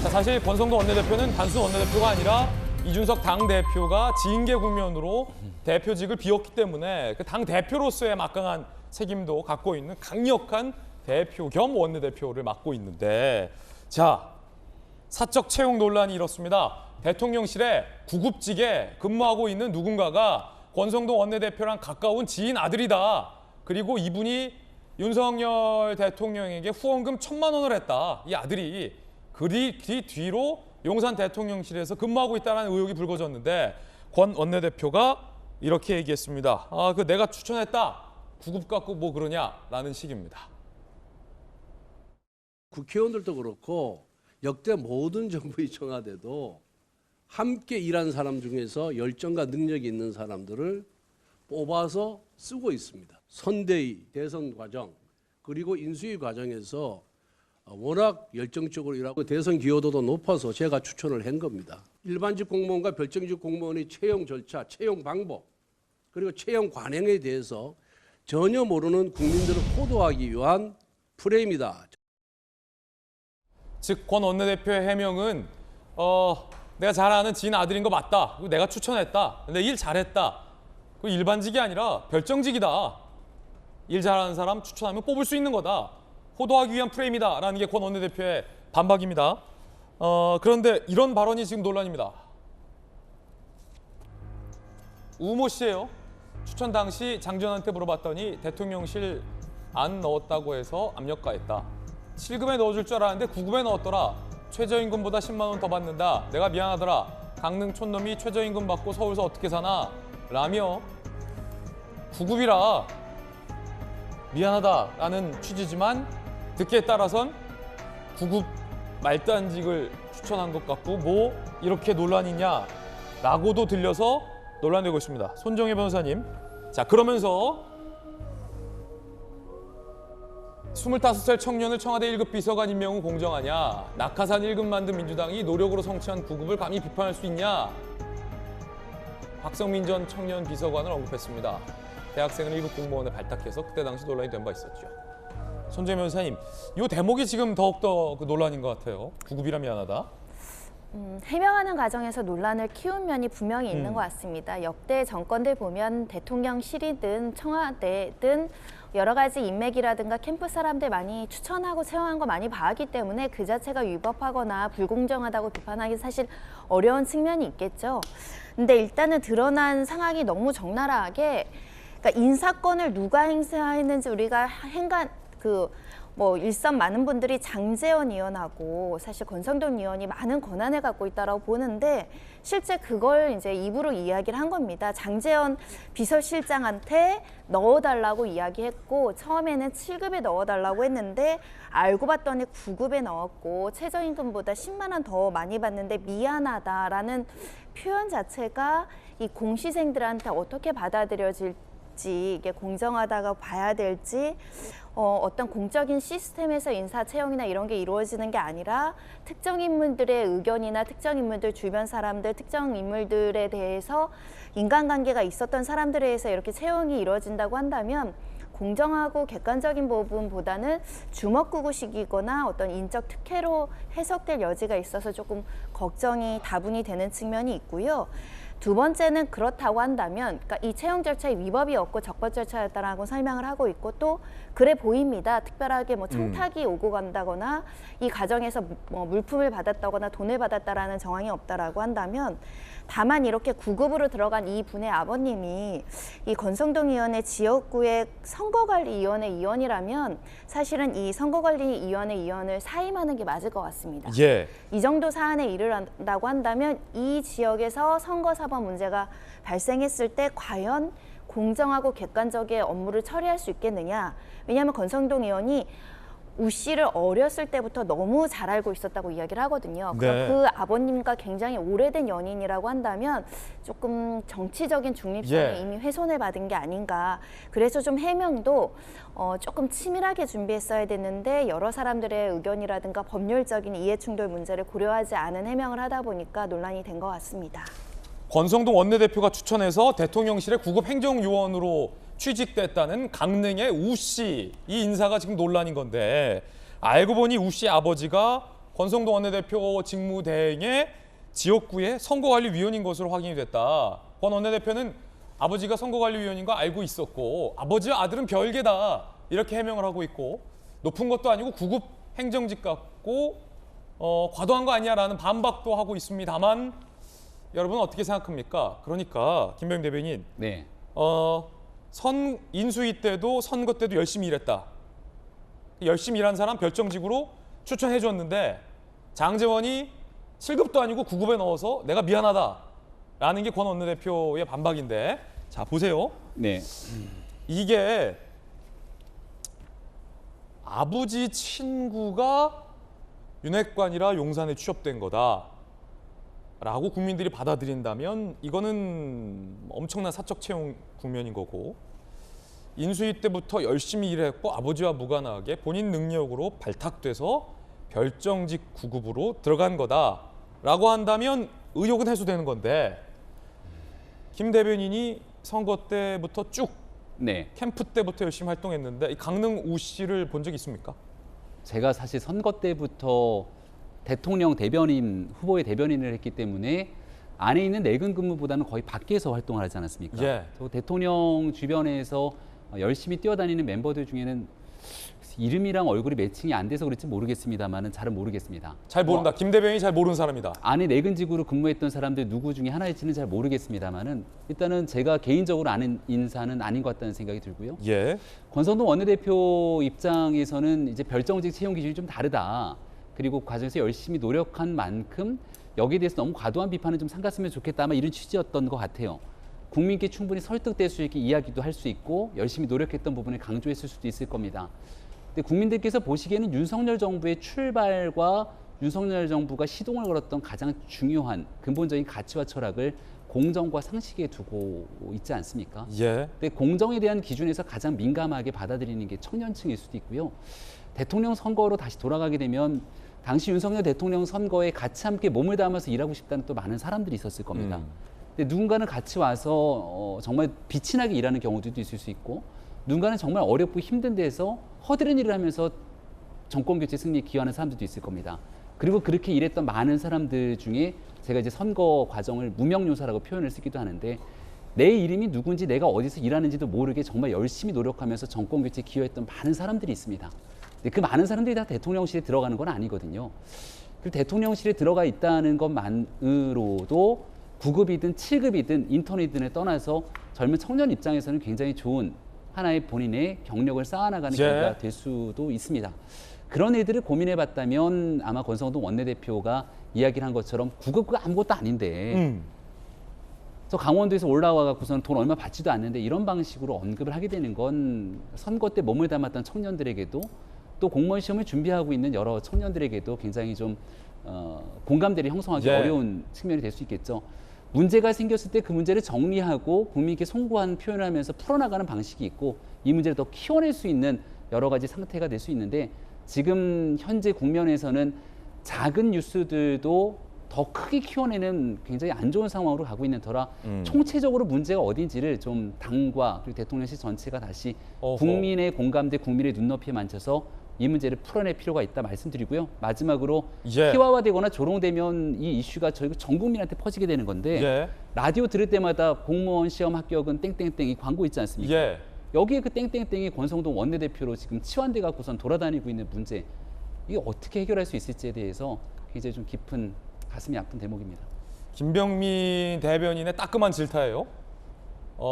자, 사실 권성동 원내대표는 단순 원내대표가 아니라 이준석 당대표가 징계 국면으로 대표직을 비웠기 때문에 그 당대표로서의 막강한 책임도 갖고 있는 강력한 대표 겸 원내대표를 맡고 있는데, 자, 사적 채용 논란이 이렇습니다. 대통령실에 구급직에 근무하고 있는 누군가가 권성동 원내대표랑 가까운 지인 아들이다. 그리고 이분이 윤석열 대통령에게 후원금 1,000만 원을 했다. 이 아들이 그 뒤로 용산 대통령실에서 근무하고 있다는 의혹이 불거졌는데, 권 원내대표가 이렇게 얘기했습니다. 내가 추천했다. 구급 갖고 뭐 그러냐라는 식입니다. 국회의원들도 그렇고 역대 모든 정부의 청와대도 함께 일한 사람 중에서 열정과 능력이 있는 사람들을 뽑아서 쓰고 있습니다. 선대위, 대선 과정, 그리고 인수위 과정에서 워낙 열정적으로 일하고 대선 기여도도 높아서 제가 추천을 한 겁니다. 일반직 공무원과 별정직 공무원의 채용 절차, 채용 방법, 그리고 채용 관행에 대해서 전혀 모르는 국민들을 호도하기 위한 프레임이다. 즉, 권 원내대표의 해명은 내가 잘 아는 지인 아들인 거 맞다. 그리고 내가 추천했다. 근데 일 잘했다. 그 일반직이 아니라 별정직이다. 일 잘하는 사람 추천하면 뽑을 수 있는 거다. 호도하기 위한 프레임이다라는 게 권 원내대표의 반박입니다. 그런데 이런 발언이 지금 논란입니다. 우모 씨예요. 추천 당시 장전한테 물어봤더니 대통령실 안 넣었다고 해서 압력 가했다. 7급에 넣어줄 줄 알았는데 9급에 넣었더라. 최저임금보다 10만 원 더 받는다. 내가 미안하더라. 강릉 촌놈이 최저임금 받고 서울서 어떻게 사나? 라며 9급이라 미안하다라는 취지지만 듣기에 따라선 9급 말단직을 추천한 것 같고 뭐 이렇게 논란이냐라고도 들려서 논란되고 있습니다. 손정혜 변호사님. 자, 그러면서 25살 청년을 청와대 1급 비서관 임명 후 공정하냐? 낙하산 1급 만든 민주당이 노력으로 성취한 9급을 감히 비판할 수 있냐? 박성민 전 청년 비서관을 언급했습니다. 대학생은 1급 공무원을 발탁해서 그때 당시 논란이 된 바 있었죠. 손정혜 변호사님, 이 대목이 지금 더욱더 그 논란인 것 같아요. 9급이라 미안하다. 해명하는 과정에서 논란을 키운 면이 분명히 있는 것 같습니다. 역대 정권들 보면 대통령실이든 청와대든 여러 가지 인맥이라든가 캠프 사람들 많이 추천하고 채용한 거 많이 봐왔기 때문에 그 자체가 위법하거나 불공정하다고 비판하기 사실 어려운 측면이 있겠죠. 근데 일단은 드러난 상황이 너무 적나라하게, 그러니까 인사권을 누가 행사했는지 우리가 일선 많은 분들이 장제원 의원하고 사실 권성동 의원이 많은 권한을 갖고 있다라고 보는데, 실제 그걸 이제 입으로 이야기를 한 겁니다. 장제원 비서실장한테 넣어달라고 이야기했고, 처음에는 7급에 넣어달라고 했는데 알고 봤더니 9급에 넣었고 최저임금보다 10만 원 더 많이 받는데 미안하다라는 표현 자체가 이 공시생들한테 어떻게 받아들여질지, 이게 공정하다고 봐야 될지, 어떤 공적인 시스템에서 인사 채용이나 이런 게 이루어지는 게 아니라 특정 인물들의 의견이나 특정 인물들 주변 사람들, 특정 인물들에 대해서 인간관계가 있었던 사람들에 의해서 이렇게 채용이 이루어진다고 한다면 공정하고 객관적인 부분보다는 주먹구구식이거나 어떤 인적 특혜로 해석될 여지가 있어서 조금 걱정이 다분히 되는 측면이 있고요. 두 번째는 그렇다고 한다면, 그러니까 이 채용 절차에 위법이 없고 적법 절차였다라고 설명을 하고 있고, 또 그래 보입니다. 특별하게 뭐 청탁이 오고 간다거나 이 과정에서 뭐 물품을 받았다거나 돈을 받았다라는 정황이 없다라고 한다면, 다만 이렇게 9급으로 들어간 이 분의 아버님이 이 권성동 의원의 지역구의 선거관리위원회 위원이라면 사실은 이 선거관리위원회 위원을 사임하는 게 맞을 것 같습니다. 예. 이 정도 사안에 이르른다고 한다면 이 지역에서 선거사법 문제가 발생했을 때 과연 공정하고 객관적인 업무를 처리할 수 있겠느냐. 왜냐하면 권성동 의원이 우 씨를 어렸을 때부터 너무 잘 알고 있었다고 이야기를 하거든요. 네. 그 아버님과 굉장히 오래된 연인이라고 한다면 조금 정치적인 중립성이 이미 훼손을 받은 게 아닌가. 그래서 좀 해명도 조금 치밀하게 준비했어야 됐는데 여러 사람들의 의견이라든가 법률적인 이해충돌 문제를 고려하지 않은 해명을 하다 보니까 논란이 된 것 같습니다. 권성동 원내대표가 추천해서 대통령실의 9급 행정요원으로 취직됐다는 강릉의 우 씨, 이 인사가 지금 논란인 건데, 알고 보니 우 씨 아버지가 권성동 원내대표 직무대행의 지역구의 선거관리위원인 것으로 확인이 됐다. 권 원내대표는 아버지가 선거관리위원인 거 알고 있었고 아버지와 아들은 별개다 이렇게 해명을 하고 있고 높은 것도 아니고 구급 행정직 같고 과도한 거 아니야라는 반박도 하고 있습니다만 여러분 어떻게 생각합니까? 그러니까 김병 대변인 네. 인수위 때도 선거 때도 열심히 일했다. 열심히 일한 사람 별정직으로 추천해 줬는데 장제원이 7급도 아니고 9급에 넣어서 내가 미안하다라는 게 권 원내대표의 반박인데 자 보세요. 네. 이게 아버지 친구가 윤핵관이라 용산에 취업된 거다라고 국민들이 받아들인다면 이거는 엄청난 사적 채용 국면인 거고 인수위 때부터 열심히 일했고 아버지와 무관하게 본인 능력으로 발탁돼서 별정직 9급으로 들어간 거다라고 한다면 의혹은 해소되는 건데 김 대변인이 선거 때부터 쭉 네. 캠프 때부터 열심히 활동했는데 이 강릉 우 씨를 본 적 있습니까? 제가 사실 선거 때부터 대통령 대변인 후보의 대변인을 했기 때문에 안에 있는 내근 근무보다는 거의 밖에서 활동을 하지 않았습니까? 예. 저 대통령 주변에서 열심히 뛰어다니는 멤버들 중에는 이름이랑 얼굴이 매칭이 안 돼서 그럴지 모르겠습니다만은 잘은 모르겠습니다. 잘 모른다. 김 대변인이 잘 모르는 사람이다. 안에 내근직으로 근무했던 사람들 누구 중에 하나일지는 잘 모르겠습니다만은 일단은 제가 개인적으로 아는 인사는 아닌 것 같다는 생각이 들고요. 예. 권성동 원내대표 입장에서는 이제 별정직 채용 기준이 좀 다르다. 그리고 과정에서 열심히 노력한 만큼 여기에 대해서 너무 과도한 비판은 좀 삼갔으면 좋겠다. 아마 이런 취지였던 것 같아요. 국민께 충분히 설득될 수 있게 이야기도 할 수 있고 열심히 노력했던 부분을 강조했을 수도 있을 겁니다. 근데 국민들께서 보시기에는 윤석열 정부의 출발과 윤석열 정부가 시동을 걸었던 가장 중요한 근본적인 가치와 철학을 공정과 상식에 두고 있지 않습니까? 예. 근데 공정에 대한 기준에서 가장 민감하게 받아들이는 게 청년층일 수도 있고요. 대통령 선거로 다시 돌아가게 되면 당시 윤석열 대통령 선거에 같이 함께 몸을 담아서 일하고 싶다는 또 많은 사람들이 있었을 겁니다. 근데 누군가는 같이 와서 정말 빛이 나게 일하는 경우들도 있을 수 있고 누군가는 정말 어렵고 힘든 데서 허드렛 일을 하면서 정권 교체 승리에 기여하는 사람들도 있을 겁니다. 그리고 그렇게 일했던 많은 사람들 중에 제가 이제 선거 과정을 무명요사라고 표현을 쓰기도 하는데 내 이름이 누군지 내가 어디서 일하는지도 모르게 정말 열심히 노력하면서 정권 교체에 기여했던 많은 사람들이 있습니다. 근데 그 많은 사람들이 다 대통령실에 들어가는 건 아니거든요. 그리고 대통령실에 들어가 있다는 것만으로도 9급이든 7급이든 인턴이든을 떠나서 젊은 청년 입장에서는 굉장히 좋은 하나의 본인의 경력을 쌓아나가는 예. 계기가 될 수도 있습니다. 그런 애들을 고민해봤다면 아마 권성동 원내대표가 이야기를 한 것처럼 9급가 아무것도 아닌데 저 강원도에서 올라와 갖고서는 돈 얼마 받지도 않는데 이런 방식으로 언급을 하게 되는 건 선거 때 몸을 담았던 청년들에게도 또 공무원 시험을 준비하고 있는 여러 청년들에게도 굉장히 좀 공감대를 형성하기 예. 어려운 측면이 될 수 있겠죠. 문제가 생겼을 때 그 문제를 정리하고 국민께 송구한 표현을 하면서 풀어나가는 방식이 있고 이 문제를 더 키워낼 수 있는 여러 가지 상태가 될 수 있는데 지금 현재 국면에서는 작은 뉴스들도 더 크게 키워내는 굉장히 안 좋은 상황으로 가고 있는 터라 총체적으로 문제가 어딘지를 좀 당과 그리고 대통령실 전체가 다시 어허. 국민의 공감대, 국민의 눈높이에 만져서 이 문제를 풀어낼 필요가 있다 말씀드리고요. 마지막으로 예. 희화화되거나 조롱되면 이 이슈가 저희 전 국민한테 퍼지게 되는 건데 예. 라디오 들을 때마다 공무원 시험 합격은 땡땡땡 이 광고 있지 않습니까? 예. 여기에 그 땡땡땡이 권성동 원내대표로 지금 치환돼 갖고선 돌아다니고 있는 문제 이게 어떻게 해결할 수 있을지에 대해서 굉장히 좀 깊은 가슴이 아픈 대목입니다. 김병민 대변인의 따끔한 질타예요.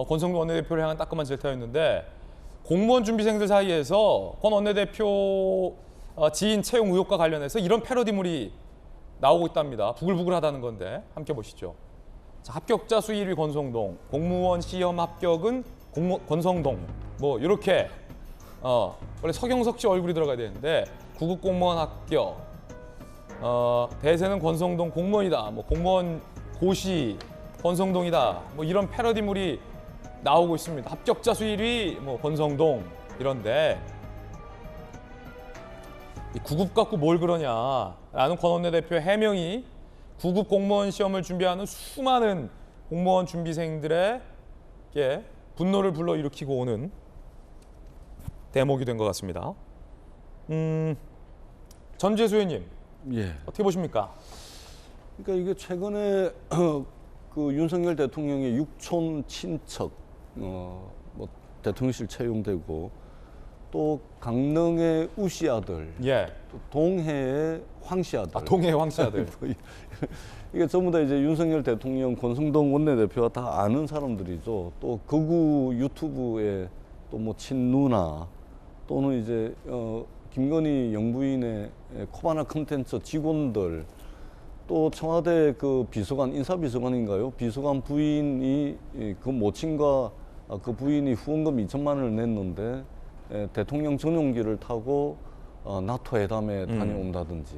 권성동 원내대표를 향한 따끔한 질타였는데 공무원 준비생들 사이에서 권 원내대표 지인 채용 의혹과 관련해서 이런 패러디물이 나오고 있답니다. 부글부글하다는 건데 함께 보시죠. 자, 합격자 수 1위 권성동, 공무원 시험 합격은 권성동 뭐 이렇게 원래 서경석 씨 얼굴이 들어가야 되는데 9급 공무원 합격 대세는 권성동 공무원이다. 뭐 공무원 고시 권성동이다. 뭐 이런 패러디물이 나오고 있습니다. 합격자 수 1위 뭐 권성동 이런데 이 9급 갖고 뭘 그러냐라는 권 원내대표의 해명이 9급 공무원 시험을 준비하는 수많은 공무원 준비생들에게 분노를 불러일으키고 오는 대목이 된 것 같습니다. 전재수 의원님, 예. 어떻게 보십니까? 그러니까 이게 최근에 그 윤석열 대통령의 육촌 친척 뭐 대통령실 채용되고 또 강릉의 우씨 아들, 예. 또 동해의 황씨 아들. 동해 황씨 아들. 이게 전부 다 이제 윤석열 대통령, 권성동 원내대표가 다 아는 사람들이죠. 또 극우 유튜브에 또 뭐 친누나 또는 이제 김건희 영부인의 코바나 컨텐츠 직원들 또 청와대 그 비서관, 인사비서관인가요? 비서관 부인이 그 모친과 그 부인이 후원금 2천만 원을 냈는데 대통령 전용기를 타고 나토 회담에 다녀온다든지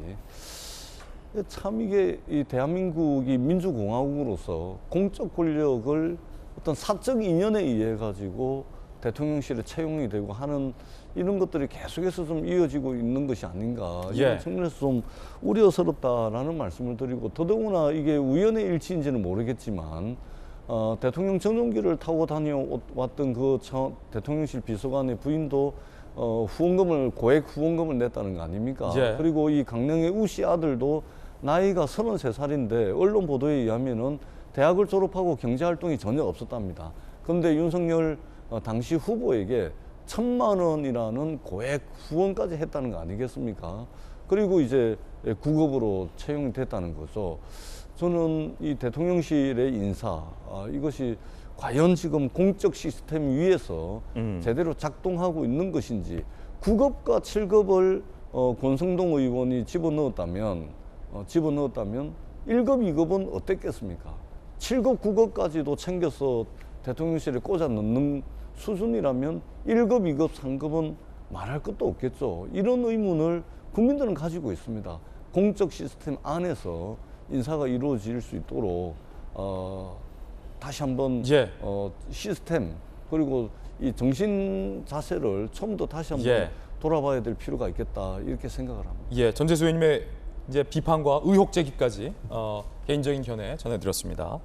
참 이게 이 대한민국이 민주공화국으로서 공적 권력을 어떤 사적 인연에 의해 가지고 대통령실에 채용이 되고 하는 이런 것들이 계속해서 좀 이어지고 있는 것이 아닌가 이런 예. 측면에서 좀 우려스럽다라는 말씀을 드리고 더더구나 이게 우연의 일치인지는 모르겠지만 대통령 전용기를 타고 다녀왔던 그 대통령실 비서관의 부인도 후원금을 고액 후원금을 냈다는 거 아닙니까? 예. 그리고 이 강릉의 우씨 아들도 나이가 33살인데 언론 보도에 의하면은 대학을 졸업하고 경제 활동이 전혀 없었답니다. 그런데 윤석열 당시 후보에게 1,000만 원이라는 고액 후원까지 했다는 거 아니겠습니까? 그리고 이제 구급으로 채용이 됐다는 거죠. 저는 이 대통령실의 인사 이것이 과연 지금 공적 시스템 위에서 제대로 작동하고 있는 것인지 9급과 7급을 권성동 의원이 집어넣었다면 1급, 2급은 어땠겠습니까? 7급, 9급까지도 챙겨서 대통령실에 꽂아 넣는 수준이라면 1급, 2급, 3급은 말할 것도 없겠죠. 이런 의문을 국민들은 가지고 있습니다. 공적 시스템 안에서 인사가 이루어질 수 있도록 다시 한번 예. 시스템 그리고 이 정신 자세를 처음부터 다시 한번 예. 돌아봐야 될 필요가 있겠다 이렇게 생각을 합니다. 예, 전재수 의원님의 이제 비판과 의혹 제기까지 개인적인 견해 전해드렸습니다.